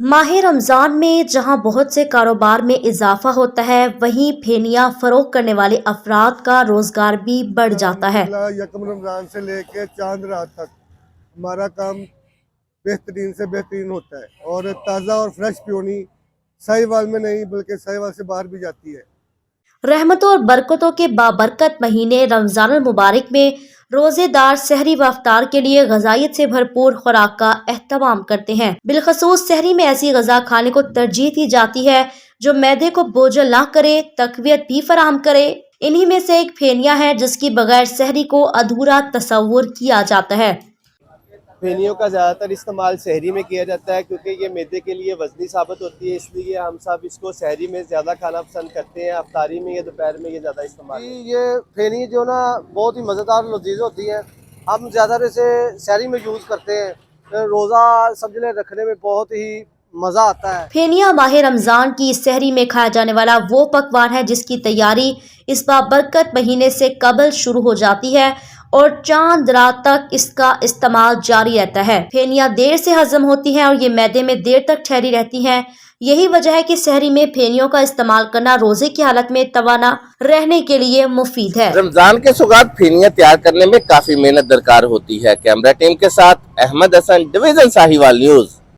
माह रमजान में जहां बहुत से कारोबार में इजाफा होता है, वहीं फेनिया फरोख्त करने वाले अफराद का रोजगार भी बढ़ जाता है। यकम रमजान से लेके चांद रात तक हमारा काम बेहतरीन से बेहतरीन होता है और ताज़ा और फ्रेश पियोनी साहिवाल में नहीं बल्कि साहिवाल से बाहर भी जाती है। रहमतों और बरकतों के बाबरकत महीने रमजान मुबारक में रोजेदार सहरी व अफ्तार के लिए ग़िज़ाइयत से भरपूर खुराक का एहतमाम करते हैं। बिलखसूस सहरी में ऐसी ग़िज़ा खाने को तरजीह दी जाती है जो मैदे को बोझल ना करे, तक़वियत भी फराहम करे। इन्हीं में से एक फेनिया है जिसकी बगैर सहरी को अधूरा तस्वुर किया जाता है। फेनियों का ज़्यादातर इस्तेमाल सहरी में किया जाता है क्योंकि ये मैदे के लिए वज़नी साबित होती है, इसलिए हम सब इसको सहरी में ज़्यादा खाना पसंद करते हैं। अफ्तारी में या दोपहर में ये ज़्यादा इस्तेमाल ये फेनी जो ना बहुत ही मज़ेदार लजीज होती है। हम ज़्यादा इसे सहरी में यूज़ करते हैं। रोज़ा समझ ले रखने में बहुत ही मज़ा आता है। फेनिया माह रमजान की सहरी में खाया जाने वाला वो पकवान है जिसकी तैयारी इस बाबरकत महीने से कबल शुरू हो जाती है और चांद रात तक इसका इस्तेमाल जारी रहता है। फेनिया देर से हजम होती हैं और ये मैदे में देर तक ठहरी रहती हैं। यही वजह है कि सहरी में फेनियों का इस्तेमाल करना रोजे की हालत में तवाना रहने के लिए मुफीद है। रमजान के सौगात फेनिया तैयार करने में काफी मेहनत दरकार होती है। कैमरा टीम के साथ अहमद हसन, डिवीजन साहिवाल न्यूज।